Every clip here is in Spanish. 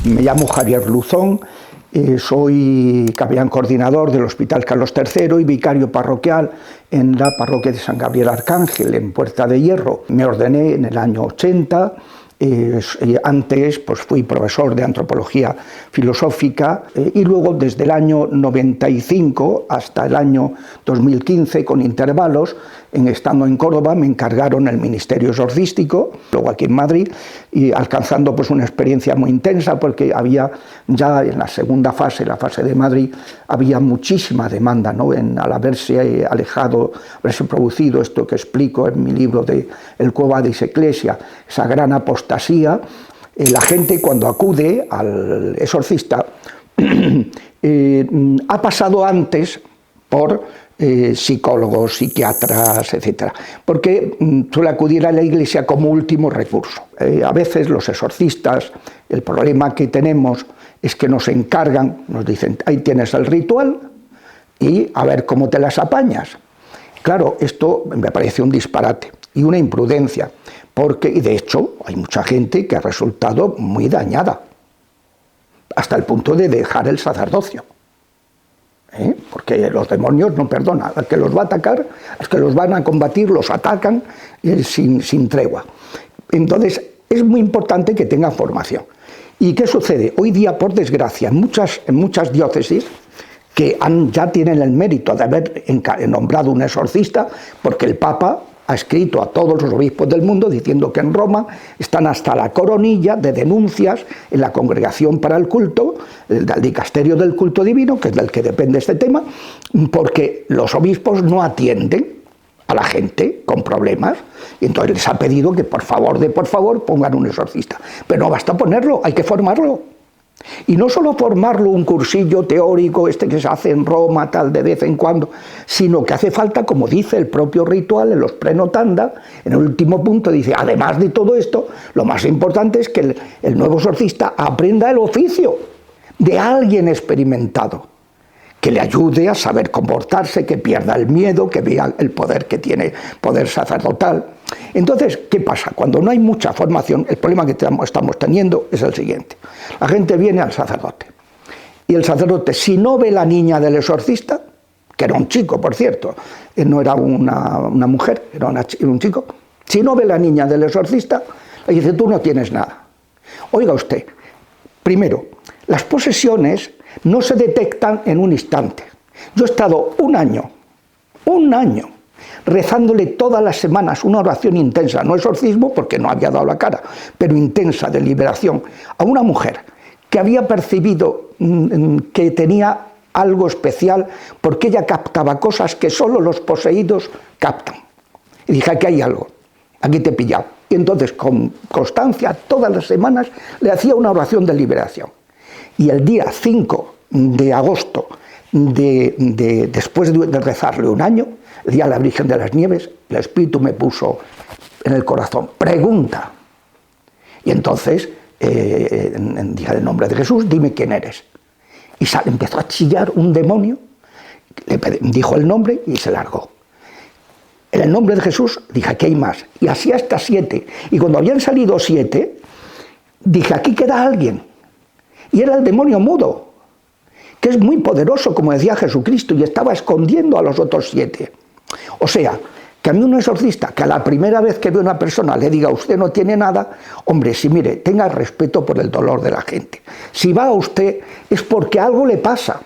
Me llamo Javier Luzón, soy capellán coordinador del Hospital Carlos III y vicario parroquial en la parroquia de San Gabriel Arcángel, en Puerta de Hierro. Me ordené en el año 80. Antes pues fui profesor de antropología filosófica y luego desde el año 95 hasta el año 2015 con intervalos, estando en Córdoba me encargaron el ministerio exorcístico, luego aquí en Madrid, y alcanzando pues una experiencia muy intensa porque había ya en la segunda fase, la fase de Madrid, había muchísima demanda, ¿no? Al haberse alejado, haberse producido esto que explico en mi libro de El Quo Vadis Ecclesia, esa gran apostasía, la gente cuando acude al exorcista ha pasado antes por psicólogos, psiquiatras, etc. Porque suele acudir a la iglesia como último recurso. A veces los exorcistas, el problema que tenemos es que nos encargan, nos dicen, ahí tienes el ritual y a ver cómo te las apañas. Claro, esto me parece un disparate y una imprudencia, porque, y de hecho, hay mucha gente que ha resultado muy dañada, hasta el punto de dejar el sacerdocio. Porque los demonios no perdonan, al que los va a atacar, al que los van a combatir, los atacan sin tregua. Entonces, es muy importante que tengan formación. ¿Y qué sucede? Hoy día, por desgracia, en muchas diócesis, que ya tienen el mérito de haber nombrado un exorcista, porque el Papa ha escrito a todos los obispos del mundo diciendo que en Roma están hasta la coronilla de denuncias en la Congregación para el Culto, del Dicasterio del Culto Divino, que es del que depende este tema, porque los obispos no atienden a la gente con problemas, y entonces les ha pedido que por favor pongan un exorcista. Pero no basta ponerlo, hay que formarlo. Y no solo formarlo un cursillo teórico, que se hace en Roma, tal, de vez en cuando, sino que hace falta, como dice el propio ritual en los prenotanda, en el último punto dice, además de todo esto, lo más importante es que el nuevo exorcista aprenda el oficio de alguien experimentado, que le ayude a saber comportarse, que pierda el miedo, que vea el poder que tiene, poder sacerdotal. Entonces, ¿qué pasa? Cuando no hay mucha formación, el problema que estamos teniendo es el siguiente. La gente viene al sacerdote, y el sacerdote, si no ve la niña del exorcista, que era un chico, por cierto, no era una mujer, era un chico, si no ve la niña del exorcista, le dice, tú no tienes nada. Oiga usted, primero, las posesiones no se detectan en un instante. Yo he estado un año, rezándole todas las semanas una oración intensa, no exorcismo porque no había dado la cara, pero intensa de liberación, a una mujer que había percibido que tenía algo especial porque ella captaba cosas que solo los poseídos captan. Y dije, aquí hay algo, aquí te he pillado. Y entonces, con constancia, todas las semanas le hacía una oración de liberación. Y el día 5 de agosto, después de rezarle un año, el día de la Virgen de las Nieves, el Espíritu me puso en el corazón, pregunta. Y entonces dije el nombre de Jesús, dime quién eres. Y empezó a chillar un demonio, dijo el nombre y se largó. En el nombre de Jesús dije, aquí hay más. Y así hasta 7. Y cuando habían salido 7, dije, aquí queda alguien. Y era el demonio mudo, que es muy poderoso, como decía Jesucristo, y estaba escondiendo a los otros 7. O sea, que a mí un exorcista, que a la primera vez que ve a una persona le diga, usted no tiene nada, hombre, si mire, tenga respeto por el dolor de la gente. Si va a usted es porque algo le pasa,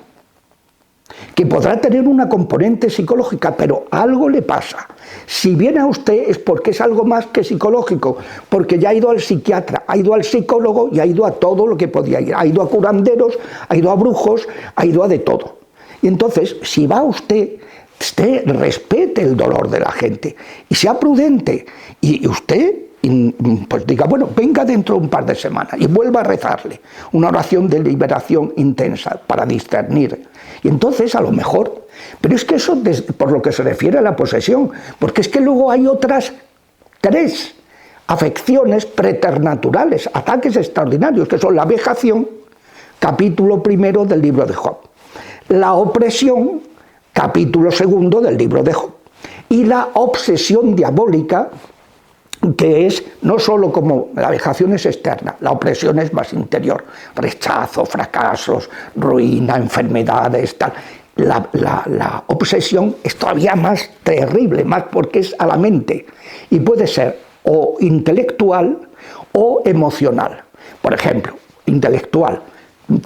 que podrá tener una componente psicológica, pero algo le pasa. Si viene a usted es porque es algo más que psicológico, porque ya ha ido al psiquiatra, ha ido al psicólogo y ha ido a todo lo que podía ir. Ha ido a curanderos, ha ido a brujos, ha ido a de todo. Y entonces, si va usted respete el dolor de la gente y sea prudente. Y usted pues diga, bueno, venga dentro de un par de semanas y vuelva a rezarle una oración de liberación intensa para discernir. Y entonces a lo mejor, pero es que eso por lo que se refiere a la posesión, porque es que luego hay otras 3 afecciones preternaturales, ataques extraordinarios, que son la vejación, capítulo 1 del libro de Job, la opresión, capítulo 2 del libro de Job, y la obsesión diabólica, que es no solo como la vejación es externa, la opresión es más interior, rechazo, fracasos, ruina, enfermedades, tal. La obsesión es todavía más terrible, más porque es a la mente y puede ser o intelectual o emocional. Por ejemplo, intelectual.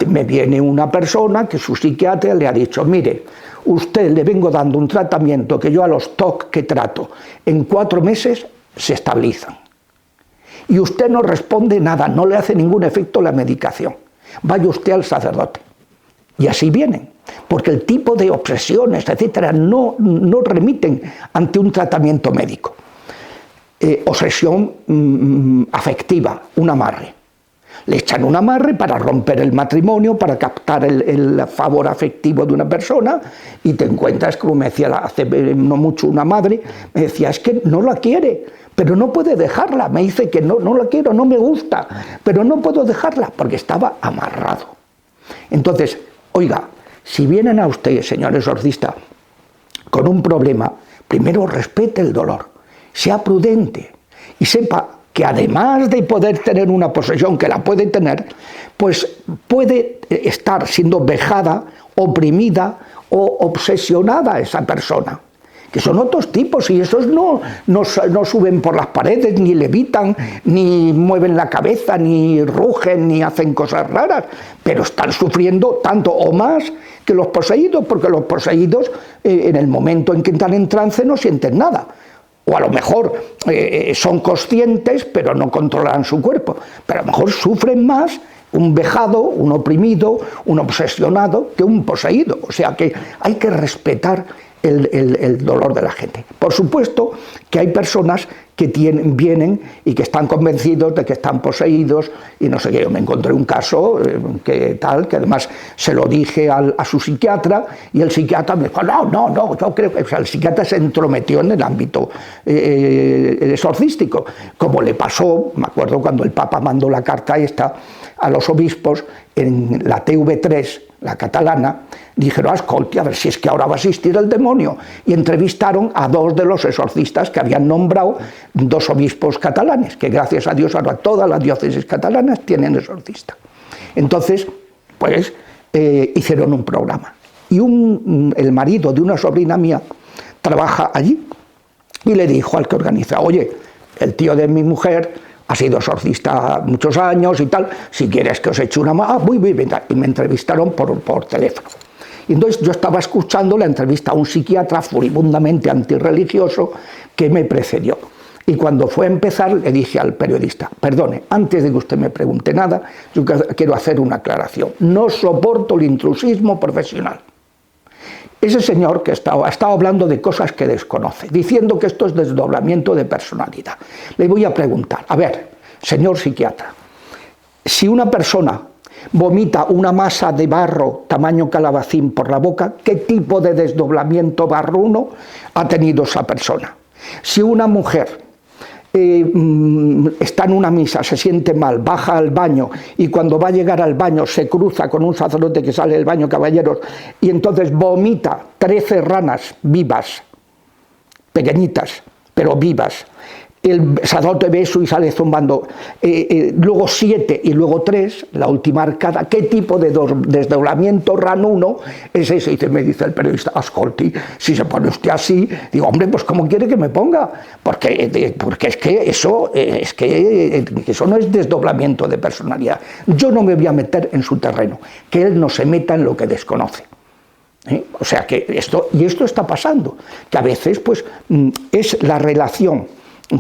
Me viene una persona que su psiquiatra le ha dicho, mire, usted le vengo dando un tratamiento que yo a los TOC que trato en 4 meses se estabilizan. Y usted no responde nada, no le hace ningún efecto la medicación. Vaya usted al sacerdote. Y así vienen, porque el tipo de obsesiones, etcétera, no remiten ante un tratamiento médico. Obsesión afectiva, un amarre. Le echan un amarre para romper el matrimonio, para captar el favor afectivo de una persona y te encuentras, como me decía hace no mucho una madre, me decía, es que no la quiere, pero no puede dejarla. Me dice que no la quiero, no me gusta, pero no puedo dejarla porque estaba amarrado. Entonces, oiga, si vienen a usted, señor exorcista, con un problema, primero respete el dolor, sea prudente y sepa que además de poder tener una posesión, que la puede tener, pues puede estar siendo vejada, oprimida o obsesionada esa persona, que son otros tipos y esos no suben por las paredes, ni levitan, ni mueven la cabeza, ni rugen, ni hacen cosas raras, pero están sufriendo tanto o más que los poseídos, porque los poseídos en el momento en que entran en trance no sienten nada. O a lo mejor son conscientes, pero no controlan su cuerpo. Pero a lo mejor sufren más un vejado, un oprimido, un obsesionado, que un poseído. O sea que hay que respetar el dolor de la gente. Por supuesto que hay personas que vienen y que están convencidos de que están poseídos y no sé qué. Yo me encontré un caso que además se lo dije a su psiquiatra y el psiquiatra me dijo, no, yo creo que o sea, el psiquiatra se entrometió en el ámbito exorcístico, como le pasó, me acuerdo cuando el Papa mandó la carta esta a los obispos en la TV3, la catalana, dijeron, escolti, a ver si es que ahora va a existir el demonio. Y entrevistaron a 2 de los exorcistas que habían nombrado 2 obispos catalanes, que gracias a Dios ahora todas las diócesis catalanas tienen exorcista. Entonces, pues, hicieron un programa. Y el marido de una sobrina mía trabaja allí y le dijo al que organiza, oye, el tío de mi mujer ha sido exorcista muchos años y tal, si quieres que os eche una mano, muy bien, y me entrevistaron por teléfono. Y entonces yo estaba escuchando la entrevista a un psiquiatra furibundamente antirreligioso que me precedió. Y cuando fue a empezar le dije al periodista, perdone, antes de que usted me pregunte nada, yo quiero hacer una aclaración. No soporto el intrusismo profesional. Ese señor que ha estado hablando de cosas que desconoce, diciendo que esto es desdoblamiento de personalidad. Le voy a preguntar, a ver, señor psiquiatra, si una persona vomita una masa de barro tamaño calabacín por la boca, ¿qué tipo de desdoblamiento barruno ha tenido esa persona? Si una mujer está en una misa, se siente mal, baja al baño y cuando va a llegar al baño se cruza con un sacerdote que sale del baño, caballeros, y entonces vomita 13 ranas vivas, pequeñitas, pero vivas. El sacerdote ve eso y sale zumbando. Luego 7 y luego 3, la última arcada. ¿Qué tipo de desdoblamiento ranuno es ese? Y me dice el periodista, ascolti, si se pone usted así, digo, hombre, pues ¿cómo quiere que me ponga? Porque es que eso no es desdoblamiento de personalidad. Yo no me voy a meter en su terreno, que él no se meta en lo que desconoce. O sea que esto está pasando, que a veces pues es la relación,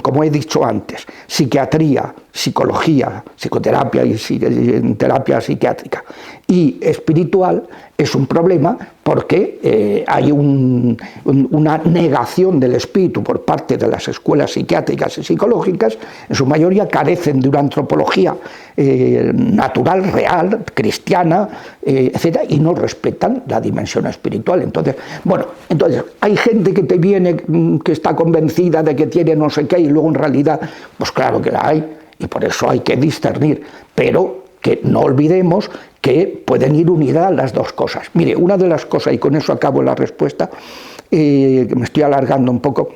como he dicho antes, psiquiatría, psicología, psicoterapia y terapia psiquiátrica y espiritual, es un problema porque hay una negación del espíritu por parte de las escuelas psiquiátricas y psicológicas, en su mayoría carecen de una antropología natural, real, cristiana, etc., y no respetan la dimensión espiritual. Entonces hay gente que te viene, que está convencida de que tiene no sé qué, y luego en realidad, pues claro que la hay, y por eso hay que discernir, pero que no olvidemos que pueden ir unidas las dos cosas. Mire, una de las cosas, y con eso acabo la respuesta, que me estoy alargando un poco,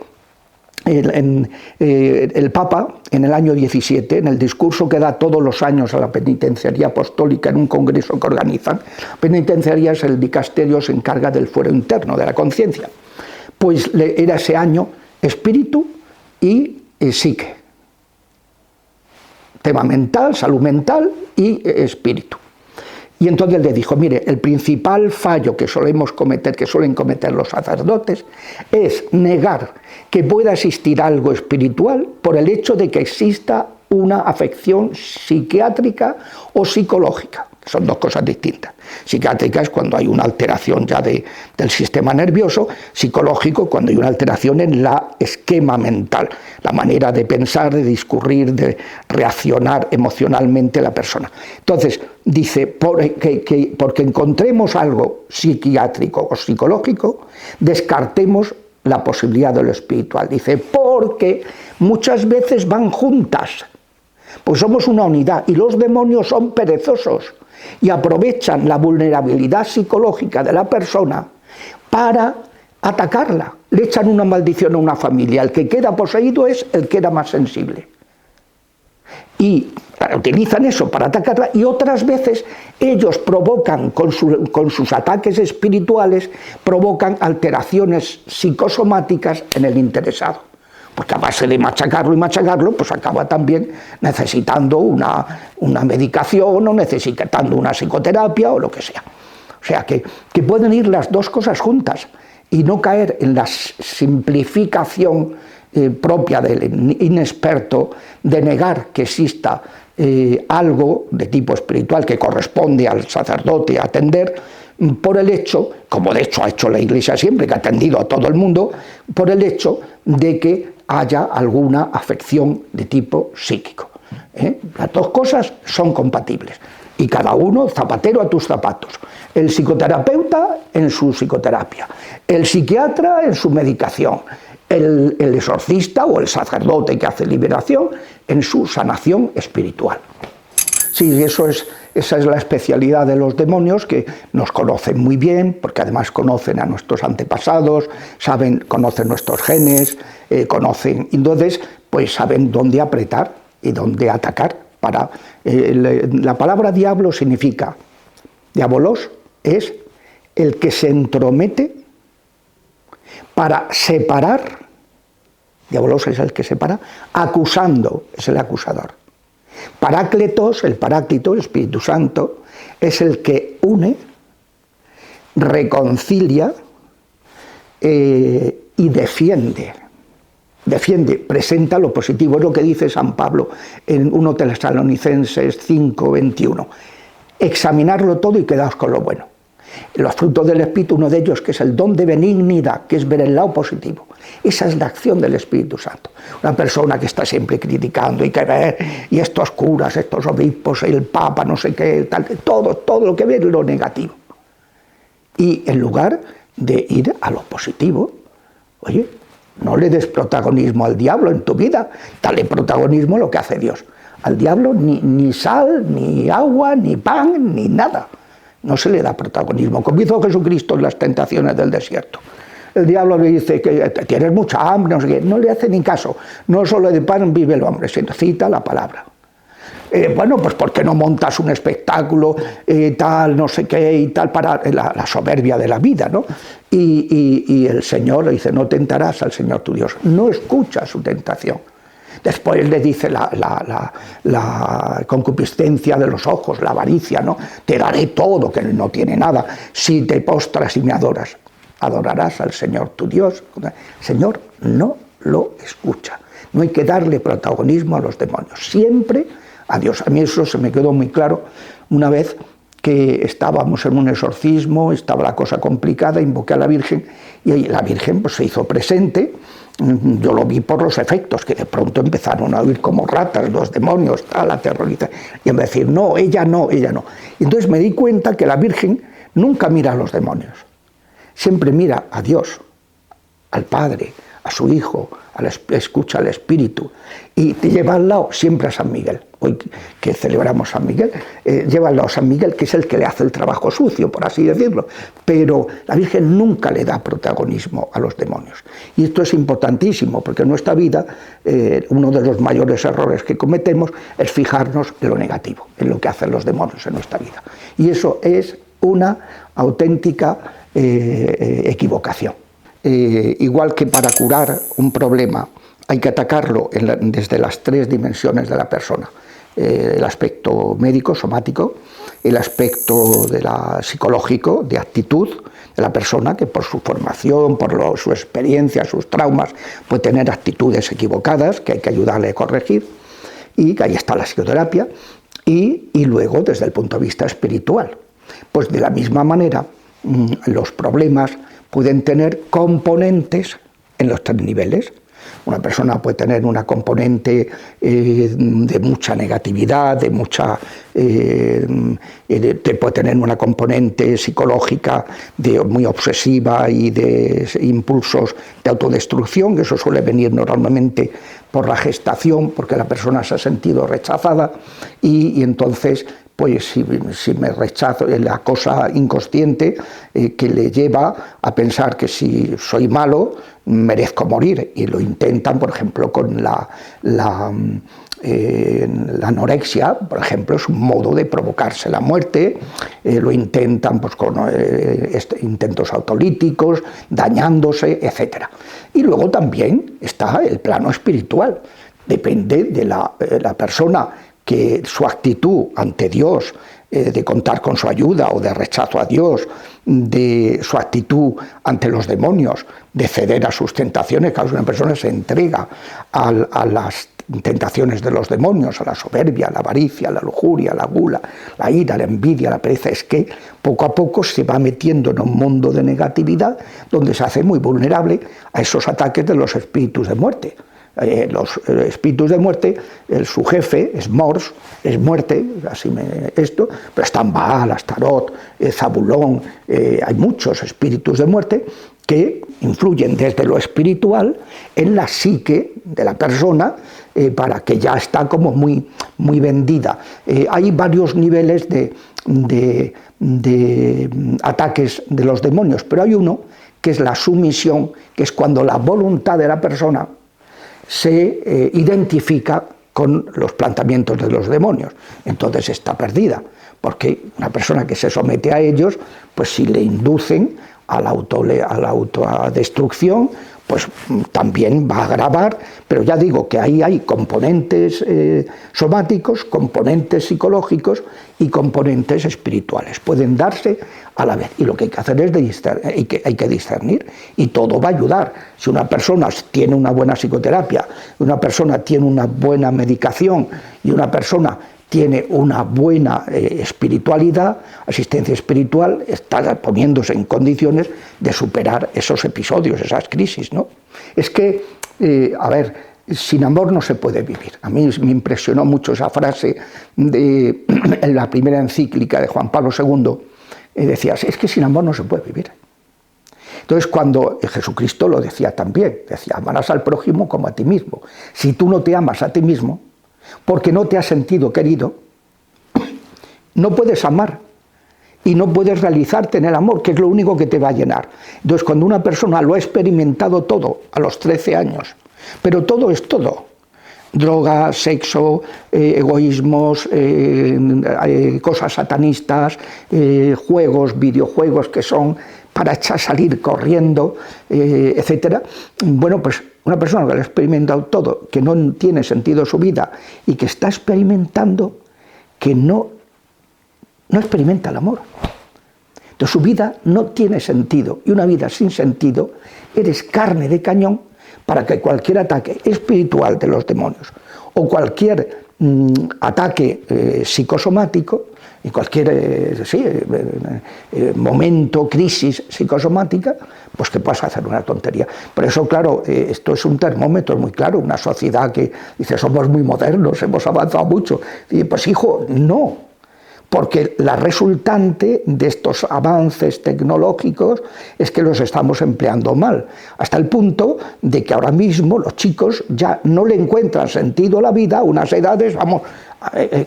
el Papa, en el año 17, en el discurso que da todos los años a la penitenciaría apostólica en un congreso que organizan, penitenciaría es el dicasterio, se encarga del fuero interno, de la conciencia. Pues era ese año espíritu y psique. Tema mental, salud mental y espíritu. Y entonces le dijo, mire, el principal fallo que suelen cometer los sacerdotes es negar que pueda existir algo espiritual por el hecho de que exista una afección psiquiátrica o psicológica. Son dos cosas distintas. Psiquiátrica es cuando hay una alteración ya del sistema nervioso, psicológico cuando hay una alteración en la esquema mental, la manera de pensar, de discurrir, de reaccionar emocionalmente la persona. Entonces, dice, porque encontremos algo psiquiátrico o psicológico, descartemos la posibilidad de lo espiritual. Dice, porque muchas veces van juntas, pues somos una unidad y los demonios son perezosos y aprovechan la vulnerabilidad psicológica de la persona para atacarla. Le echan una maldición a una familia. El que queda poseído es el que era más sensible. Y utilizan eso para atacarla y otras veces ellos provocan, con sus ataques espirituales, provocan alteraciones psicosomáticas en el interesado. Porque a base de machacarlo y machacarlo, pues acaba también necesitando una medicación o necesitando una psicoterapia o lo que sea. O sea, que pueden ir las dos cosas juntas y no caer en la simplificación propia del inexperto de negar que exista algo de tipo espiritual que corresponde al sacerdote atender por el hecho, como de hecho ha hecho la Iglesia siempre, que ha atendido a todo el mundo, por el hecho de que haya alguna afección de tipo psíquico. Las dos cosas son compatibles y cada uno zapatero a tus zapatos. El psicoterapeuta en su psicoterapia, el psiquiatra en su medicación, el exorcista o el sacerdote que hace liberación en su sanación espiritual. Sí, esa es la especialidad de los demonios, que nos conocen muy bien, porque además conocen a nuestros antepasados, conocen nuestros genes, entonces pues saben dónde apretar y dónde atacar. La palabra diablo significa, diabolos es el que se entromete para separar, diabolos es el que separa, acusando, es el acusador. Parácletos, el Paráclito, el Espíritu Santo, es el que une, reconcilia y defiende, presenta lo positivo. Es lo que dice San Pablo en 1 Tesalonicenses 5:21. Examinarlo todo y quedaos con lo bueno. Los frutos del Espíritu, uno de ellos que es el don de benignidad, que es ver el lado positivo. Esa es la acción del Espíritu Santo. Una persona que está siempre criticando y que ver, y estos curas, estos obispos, el Papa, no sé qué, tal, todo lo que ve es lo negativo. Y en lugar de ir a lo positivo, oye, no le des protagonismo al diablo en tu vida, dale protagonismo a lo que hace Dios. Al diablo ni sal, ni agua, ni pan, ni nada. No se le da protagonismo, como hizo Jesucristo en las tentaciones del desierto. El diablo le dice que tienes mucha hambre, no sé qué, no le hace ni caso. No solo de pan vive el hombre, sino cita la palabra. Bueno, pues ¿por qué no montas un espectáculo tal, no sé qué y tal, para la soberbia de la vida, ¿no? Y el Señor le dice, no tentarás al Señor tu Dios. No escucha su tentación. Después le dice la concupiscencia de los ojos, la avaricia, ¿no? Te daré todo, que no tiene nada, si te postras y me adoras. Adorarás al Señor tu Dios. El Señor no lo escucha. No hay que darle protagonismo a los demonios, siempre a Dios. A mí eso se me quedó muy claro una vez que estábamos en un exorcismo, estaba la cosa complicada, invoqué a la Virgen y la Virgen pues, se hizo presente. Yo lo vi por los efectos, que de pronto empezaron a huir como ratas los demonios, tal, aterrorizar, y en vez de decir, no, ella no, ella no. Y entonces me di cuenta que la Virgen nunca mira a los demonios, siempre mira a Dios, al Padre, a su hijo, escucha al espíritu y te lleva al lado siempre a San Miguel. Hoy que celebramos San Miguel, lleva al lado a San Miguel, que es el que le hace el trabajo sucio, por así decirlo, pero la Virgen nunca le da protagonismo a los demonios. Y esto es importantísimo, porque en nuestra vida uno de los mayores errores que cometemos es fijarnos en lo negativo, en lo que hacen los demonios en nuestra vida. Y eso es una auténtica equivocación. Igual que para curar un problema hay que atacarlo desde las tres dimensiones de la persona: el aspecto médico, somático, el aspecto psicológico, de actitud de la persona, que por su formación, por su experiencia, sus traumas, puede tener actitudes equivocadas que hay que ayudarle a corregir, y que ahí está la psicoterapia, y luego desde el punto de vista espiritual. Pues de la misma manera, los problemas pueden tener componentes en los tres niveles. Una persona puede tener una componente de mucha negatividad, puede tener una componente psicológica muy obsesiva y de impulsos de autodestrucción, que eso suele venir normalmente por la gestación, porque la persona se ha sentido rechazada y entonces pues si me rechazo, la cosa inconsciente que le lleva a pensar que si soy malo merezco morir, y lo intentan, por ejemplo, con la anorexia, por ejemplo, es un modo de provocarse la muerte. Lo intentan pues con intentos autolíticos, dañándose, etc. Y luego también está el plano espiritual. Depende de la persona, que su actitud ante Dios, de contar con su ayuda o de rechazo a Dios, de su actitud ante los demonios, de ceder a sus tentaciones. Cada una persona se entrega a las tentaciones de los demonios, a la soberbia, a la avaricia, a la lujuria, a la gula, la ira, la envidia, la pereza. Es que poco a poco se va metiendo en un mundo de negatividad donde se hace muy vulnerable a esos ataques de los espíritus de muerte. Los espíritus de muerte, su jefe es Mors, es muerte, pero están Baal, Astarot, Zabulón, hay muchos espíritus de muerte que influyen desde lo espiritual en la psique de la persona, para que ya está como muy, muy vendida. Hay varios niveles de ataques de los demonios, pero hay uno que es la sumisión, que es cuando la voluntad de la persona se identifica con los planteamientos de los demonios. Entonces está perdida, porque una persona que se somete a ellos, pues si le inducen a la autodestrucción, pues también va a agravar. Pero ya digo que ahí hay componentes somáticos, componentes psicológicos y componentes espirituales. Pueden darse a la vez, y lo que hay que hacer es hay que discernir, y todo va a ayudar. Si una persona tiene una buena psicoterapia, una persona tiene una buena medicación y una persona tiene una buena espiritualidad, asistencia espiritual, está poniéndose en condiciones de superar esos episodios, esas crisis, ¿no? Es que, sin amor no se puede vivir. A mí me impresionó mucho esa frase en la primera encíclica de Juan Pablo II, decía, es que sin amor no se puede vivir. Entonces, cuando Jesucristo lo decía también, decía, amarás al prójimo como a ti mismo. Si tú no te amas a ti mismo, porque no te has sentido querido, no puedes amar y no puedes realizarte en el amor, que es lo único que te va a llenar. Entonces, cuando una persona lo ha experimentado todo a los 13 años, pero todo es todo, drogas, sexo, egoísmos, cosas satanistas, juegos, videojuegos que son para salir corriendo, etcétera. Bueno, pues una persona que lo ha experimentado todo, que no tiene sentido su vida y que está experimentando que no experimenta el amor. Entonces su vida no tiene sentido, y una vida sin sentido, eres carne de cañón para que cualquier ataque espiritual de los demonios o cualquier ataque psicosomático, y cualquier momento, crisis psicosomática, pues que puedas hacer una tontería. Por eso, claro, esto es un termómetro muy claro. Una sociedad que dice, somos muy modernos, hemos avanzado mucho. Y pues hijo, no. porque la resultante de estos avances tecnológicos es que los estamos empleando mal, hasta el punto de que ahora mismo los chicos ya no le encuentran sentido a la vida a unas edades, vamos,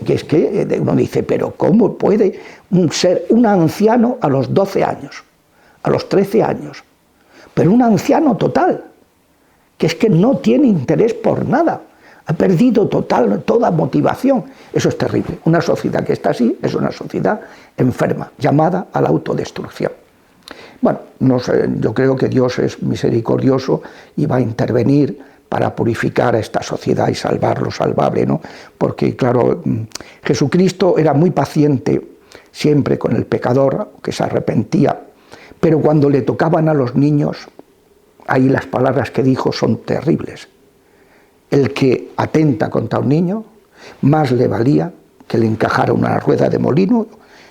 que es que uno dice, pero ¿cómo puede ser un anciano a los 12 años, a los 13 años? Pero un anciano total, que es que no tiene interés por nada. Ha perdido toda motivación. Eso es terrible. Una sociedad que está así es una sociedad enferma, llamada a la autodestrucción. Bueno, no sé, yo creo que Dios es misericordioso y va a intervenir para purificar a esta sociedad y salvar lo salvable, ¿no? Porque, claro, Jesucristo era muy paciente siempre con el pecador que se arrepentía, pero cuando le tocaban a los niños, ahí las palabras que dijo son terribles. El que atenta contra un niño, más le valía que le encajara una rueda de molino,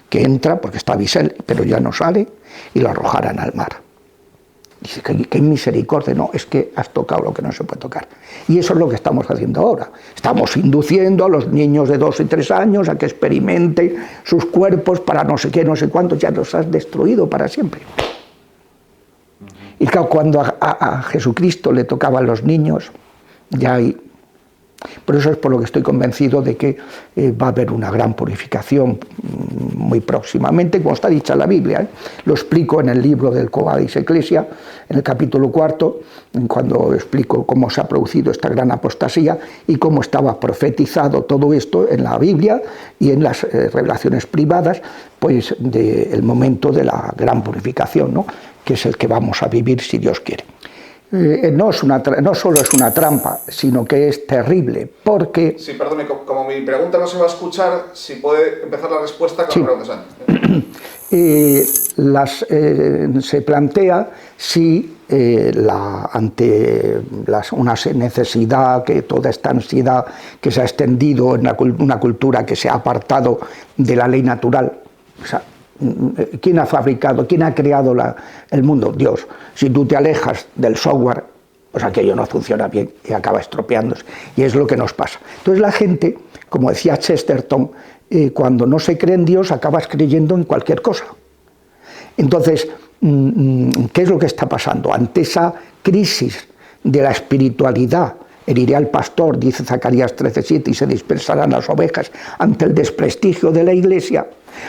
que entra, porque está bisel, pero ya no sale, y lo arrojaran al mar. Dice, qué misericordia, no, es que has tocado lo que no se puede tocar. Y eso es lo que estamos haciendo ahora. Estamos induciendo a los niños de 2 y 3 años a que experimenten sus cuerpos para no sé qué, no sé cuántos, ya los has destruido para siempre. Y claro, cuando a Jesucristo le tocaban los niños, ya hay. Por eso es por lo que estoy convencido de que va a haber una gran purificación muy próximamente, como está dicha en la Biblia. Lo explico en el libro del Quo Vadis Ecclesia, en el capítulo 4, cuando explico cómo se ha producido esta gran apostasía y cómo estaba profetizado todo esto en la Biblia y en las revelaciones privadas, pues del momento de la gran purificación, ¿no? Que es el que vamos a vivir si Dios quiere. No solo es una trampa, sino que es terrible, porque... Sí, perdone, como mi pregunta no se va a escuchar, si puede empezar la respuesta con la pregunta antes. Se plantea si ante una necesidad, que toda esta ansiedad que se ha extendido en una cultura que se ha apartado de la ley natural, o sea, ¿quién ha fabricado, quién ha creado el mundo? Dios. Si tú te alejas del software, pues aquello no funciona bien y acaba estropeándose. Y es lo que nos pasa. Entonces la gente, como decía Chesterton, cuando no se cree en Dios, acabas creyendo en cualquier cosa. Entonces, ¿qué es lo que está pasando? Ante esa crisis de la espiritualidad, heriré al pastor, dice Zacarías 13:7, y se dispersarán las ovejas, ante el desprestigio de la Iglesia,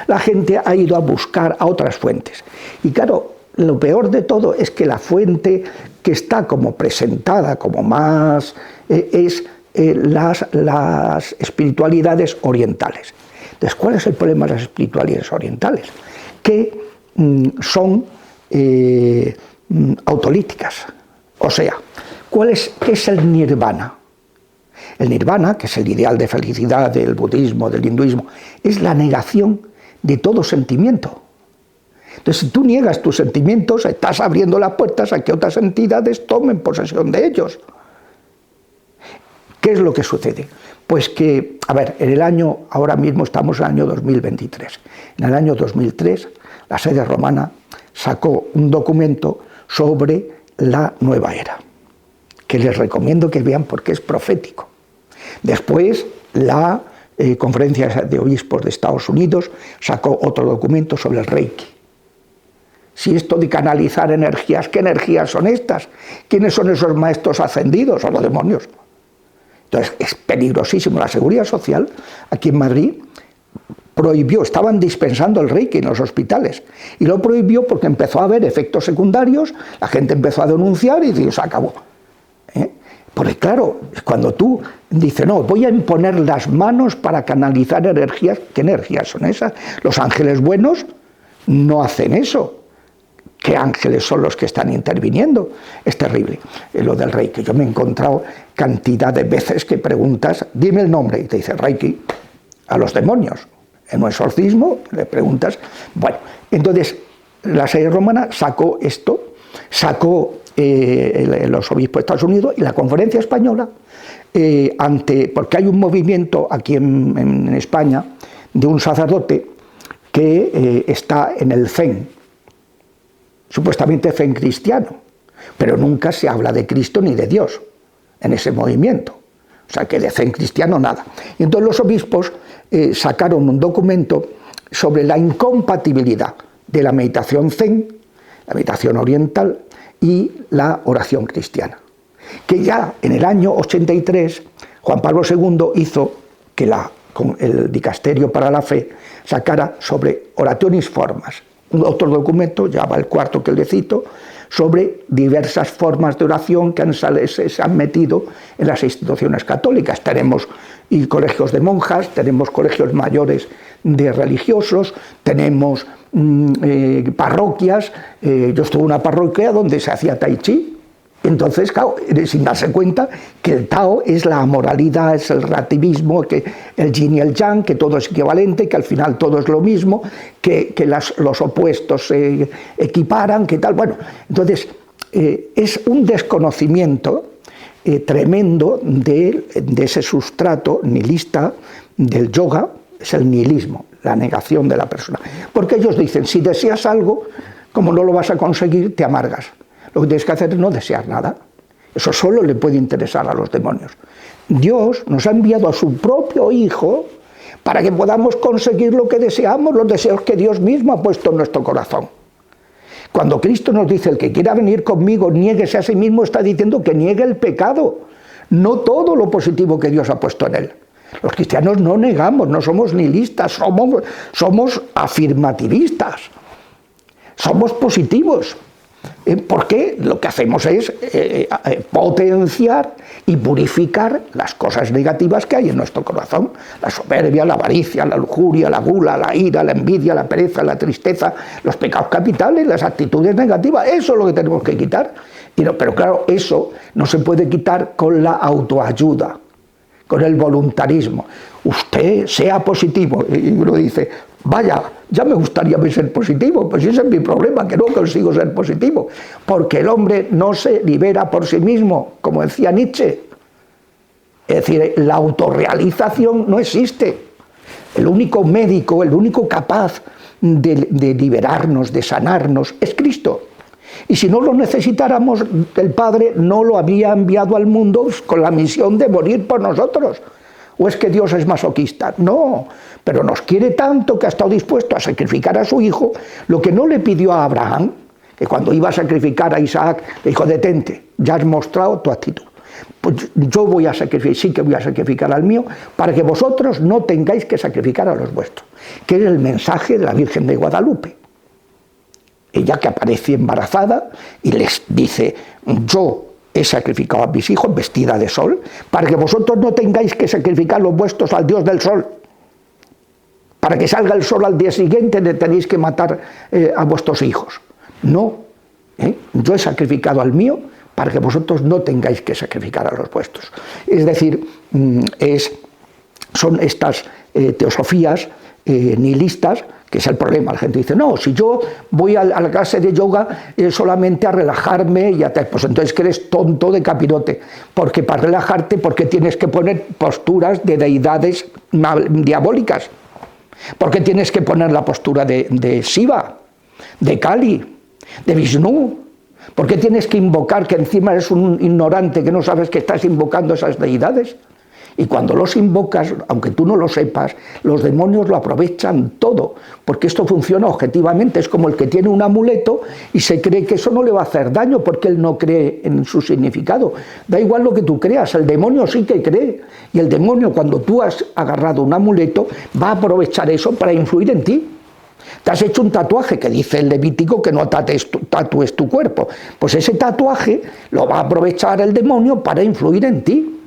la gente ha ido a buscar a otras fuentes. Y claro, lo peor de todo es que la fuente que está como presentada como más es las espiritualidades orientales. Entonces, ¿cuál es el problema de las espiritualidades orientales? Que son autolíticas. O sea, ¿qué es el nirvana? El nirvana, que es el ideal de felicidad del budismo, del hinduismo, es la negación de todo sentimiento. Entonces, si tú niegas tus sentimientos, estás abriendo las puertas a que otras entidades tomen posesión de ellos. ¿Qué es lo que sucede? Pues que, a ver, ahora mismo estamos en el año 2023. En el año 2003, la sede romana sacó un documento sobre la nueva era, que les recomiendo que vean porque es profético. Después, la Conferencia de Obispos de Estados Unidos sacó otro documento sobre el Reiki. Si esto de canalizar energías, ¿qué energías son estas? ¿Quiénes son esos maestros ascendidos? Son los demonios. Entonces, es peligrosísimo. La Seguridad Social, aquí en Madrid, prohibió, estaban dispensando el Reiki en los hospitales, y lo prohibió porque empezó a haber efectos secundarios, la gente empezó a denunciar y se acabó. Porque claro, cuando tú dices, no, voy a imponer las manos para canalizar energías, ¿qué energías son esas? Los ángeles buenos no hacen eso. ¿Qué ángeles son los que están interviniendo? Es terrible lo del Reiki. Yo me he encontrado cantidad de veces que preguntas, dime el nombre, y te dice Reiki, a los demonios. En un exorcismo le preguntas. Bueno, entonces la sede romana sacó esto, sacó los obispos de Estados Unidos y la Conferencia Española, porque hay un movimiento aquí en España de un sacerdote que está en el Zen, supuestamente Zen cristiano, pero nunca se habla de Cristo ni de Dios en ese movimiento. O sea, que de Zen cristiano nada. Y entonces los obispos sacaron un documento sobre la incompatibilidad de la meditación zen, la meditación oriental y la oración cristiana. Que ya en el año 83 Juan Pablo II hizo que con el Dicasterio para la Fe sacara sobre Orationis Formas, otro documento, ya va el cuarto que le cito, sobre diversas formas de oración que se han metido en las instituciones católicas. Tenemos colegios de monjas, tenemos colegios mayores de religiosos, tenemos parroquias. Yo estuve en una parroquia donde se hacía tai chi. Entonces, claro, sin darse cuenta que el Tao es la moralidad, es el relativismo, que el yin y el yang, que todo es equivalente, que al final todo es lo mismo, que los opuestos se equiparan, que tal. Bueno, entonces es un desconocimiento tremendo de ese sustrato nihilista del yoga, es el nihilismo, la negación de la persona. Porque ellos dicen, si deseas algo, como no lo vas a conseguir, te amargas. Lo que tienes que hacer es no desear nada. Eso solo le puede interesar a los demonios. Dios nos ha enviado a su propio Hijo para que podamos conseguir lo que deseamos, los deseos que Dios mismo ha puesto en nuestro corazón. Cuando Cristo nos dice, el que quiera venir conmigo, niéguese a sí mismo, está diciendo que niegue el pecado, no todo lo positivo que Dios ha puesto en él. Los cristianos no negamos, no somos nihilistas, somos afirmativistas, somos positivos. Porque lo que hacemos es potenciar y purificar las cosas negativas que hay en nuestro corazón. La soberbia, la avaricia, la lujuria, la gula, la ira, la envidia, la pereza, la tristeza, los pecados capitales, las actitudes negativas. Eso es lo que tenemos que quitar. Pero claro, eso no se puede quitar con la autoayuda, con el voluntarismo. Usted sea positivo. Y uno dice, vaya, ya me gustaría ser positivo, pues ese es mi problema, que no consigo ser positivo, porque el hombre no se libera por sí mismo, como decía Nietzsche. Es decir, la autorrealización no existe. El único médico, el único capaz de liberarnos, de sanarnos, es Cristo. Y si no lo necesitáramos, el Padre no lo había enviado al mundo con la misión de morir por nosotros. ¿O es que Dios es masoquista? No, pero nos quiere tanto que ha estado dispuesto a sacrificar a su hijo, lo que no le pidió a Abraham, que cuando iba a sacrificar a Isaac, le dijo, detente, ya has mostrado tu actitud. Pues yo voy a sacrificar, sí que voy a sacrificar al mío, para que vosotros no tengáis que sacrificar a los vuestros, que es el mensaje de la Virgen de Guadalupe. Ella que aparece embarazada y les dice, yo he sacrificado a mis hijos vestida de sol, para que vosotros no tengáis que sacrificar los vuestros al Dios del sol. Para que salga el sol al día siguiente tenéis que matar a vuestros hijos. No, yo he sacrificado al mío para que vosotros no tengáis que sacrificar a los vuestros. Es decir, son estas teosofías nihilistas, que es el problema. La gente dice, no, si yo voy a la clase de yoga solamente a relajarme, y pues entonces que eres tonto de capirote, porque para relajarte, porque tienes que poner posturas de deidades diabólicas, porque tienes que poner la postura de Shiva, de Kali, de Vishnu, porque tienes que invocar, que encima eres un ignorante que no sabes que estás invocando esas deidades. Y cuando los invocas, aunque tú no lo sepas, los demonios lo aprovechan todo, porque esto funciona objetivamente. Es como el que tiene un amuleto y se cree que eso no le va a hacer daño porque él no cree en su significado. Da igual lo que tú creas, el demonio sí que cree. Y el demonio, cuando tú has agarrado un amuleto, va a aprovechar eso para influir en ti. Te has hecho un tatuaje que dice el Levítico que no tatúes tu cuerpo. Pues ese tatuaje lo va a aprovechar el demonio para influir en ti.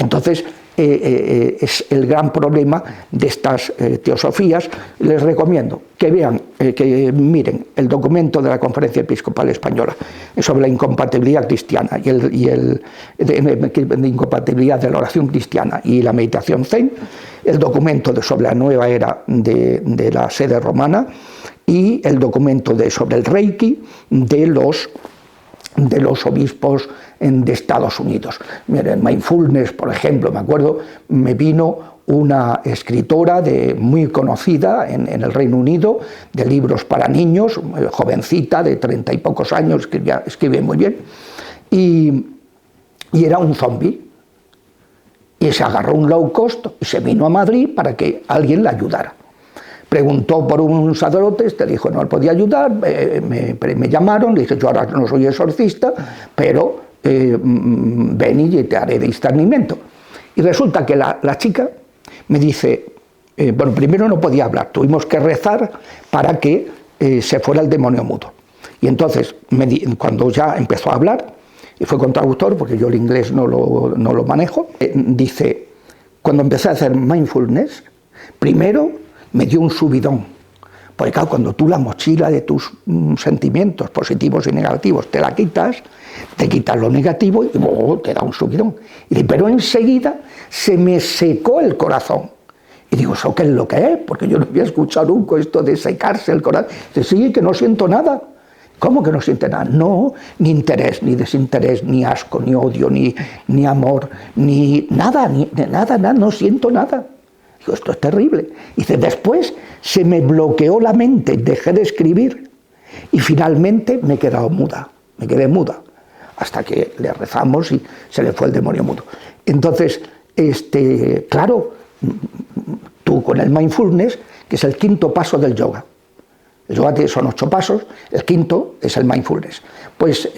Entonces, es el gran problema de estas teosofías. Les recomiendo que vean, que miren el documento de la Conferencia Episcopal Española sobre la incompatibilidad cristiana de incompatibilidad de la oración cristiana y la meditación zen, el documento sobre la nueva era de la sede romana y el documento sobre el Reiki de los obispos de Estados Unidos. Miren, Mindfulness, por ejemplo, me acuerdo, me vino una escritora muy conocida en el Reino Unido, de libros para niños, jovencita, de 30 y pocos años, escribe muy bien, y era un zombie. Y se agarró un low cost y se vino a Madrid para que alguien la ayudara. Preguntó por un sacerdote, este dijo no le podía ayudar, me llamaron, le dije yo ahora no soy exorcista, pero ven y te haré discernimiento. Y resulta que la chica me dice, bueno, primero no podía hablar, tuvimos que rezar para que se fuera el demonio mudo. Y entonces, cuando ya empezó a hablar, y fue con traductor, porque yo el inglés no lo manejo, dice, cuando empecé a hacer mindfulness, primero me dio un subidón, porque claro, cuando tú la mochila de tus sentimientos positivos y negativos te la quitas, te quitas lo negativo y te da un subidón. Y dice, pero enseguida se me secó el corazón. Y digo, ¿eso qué es lo que es? Porque yo no había escuchado nunca esto de secarse el corazón. Dice, sí, que no siento nada. ¿Cómo que no siente nada? No, ni interés, ni desinterés, ni asco, ni odio, ni amor, ni nada, nada, no siento nada. Digo, esto es terrible. Dice, después se me bloqueó la mente, dejé de escribir y finalmente me he quedado muda, me quedé muda, hasta que le rezamos y se le fue el demonio mudo. Entonces, claro, tú con el mindfulness, que es el quinto paso del yoga. El yoga son 8 pasos, el quinto es el mindfulness. Pues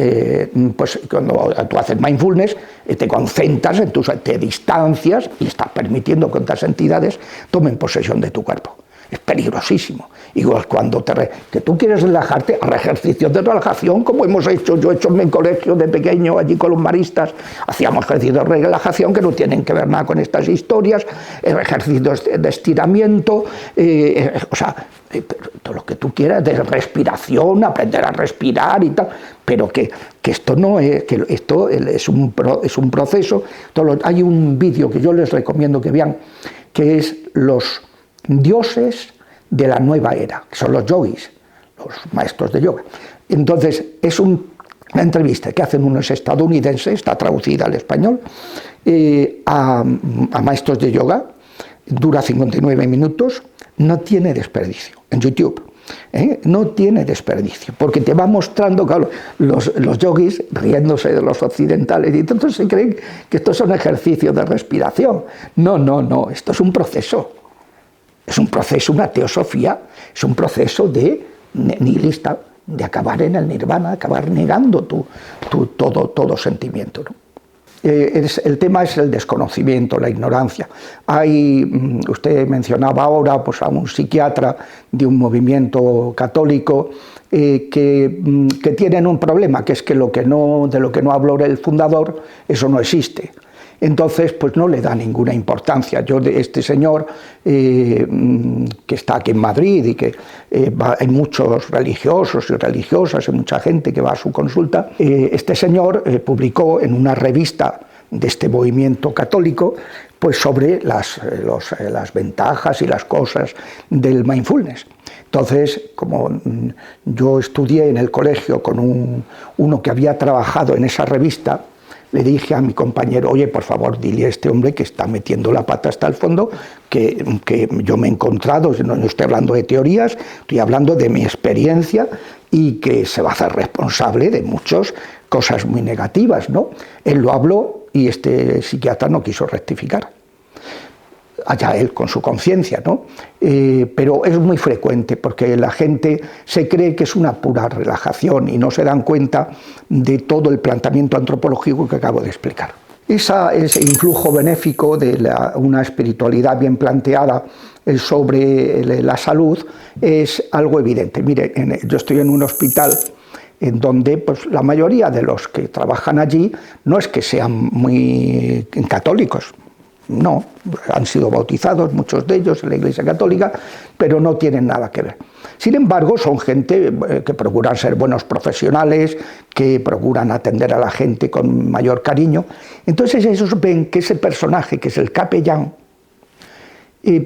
cuando tú haces mindfulness, te concentras, te distancias y estás permitiendo que otras entidades tomen posesión de tu cuerpo. Es peligrosísimo. Igual cuando que tú quieres relajarte, haz ejercicios de relajación, como hemos hecho. Yo he hecho en mi colegio de pequeño, allí con los maristas, hacíamos ejercicios de relajación que no tienen que ver nada con estas historias, ejercicios de estiramiento, todo lo que tú quieras, de respiración, aprender a respirar y tal, pero que esto no es, que esto es un proceso. Hay un vídeo que yo les recomiendo que vean, que es los dioses de la nueva era, que son los yogis, los maestros de yoga. Entonces, es una entrevista que hacen unos estadounidenses, está traducida al español, a maestros de yoga, dura 59 minutos, no tiene desperdicio, en YouTube. No tiene desperdicio, porque te va mostrando, claro, los yogis riéndose de los occidentales, y entonces se creen que estos son ejercicios de respiración. No, esto es un proceso. Es un proceso, una teosofía, es un proceso de nihilista, de acabar en el nirvana, acabar negando todo sentimiento, ¿no? El tema es el desconocimiento, la ignorancia. Usted mencionaba ahora pues, a un psiquiatra de un movimiento católico que tienen un problema, que es que de lo que no habló el fundador, eso no existe. Entonces, pues no le da ninguna importancia. Yo de este señor, que está aquí en Madrid y que hay muchos religiosos y religiosas y mucha gente que va a su consulta, este señor publicó en una revista de este movimiento católico, pues sobre las ventajas y las cosas del mindfulness. Entonces, como yo estudié en el colegio con uno que había trabajado en esa revista, le dije a mi compañero, oye, por favor, dile a este hombre que está metiendo la pata hasta el fondo, que yo me he encontrado, no estoy hablando de teorías, estoy hablando de mi experiencia y que se va a hacer responsable de muchas cosas muy negativas, ¿no? Él lo habló y este psiquiatra no quiso rectificar. Allá él con su conciencia, ¿no? Pero es muy frecuente porque la gente se cree que es una pura relajación y no se dan cuenta de todo el planteamiento antropológico que acabo de explicar. Ese influjo benéfico de una espiritualidad bien planteada sobre la salud es algo evidente. Mire, yo estoy en un hospital en donde pues, la mayoría de los que trabajan allí no es que sean muy católicos. No, han sido bautizados muchos de ellos en la Iglesia Católica, pero no tienen nada que ver. Sin embargo, son gente que procuran ser buenos profesionales, que procuran atender a la gente con mayor cariño. Entonces ellos ven que ese personaje, que es el capellán,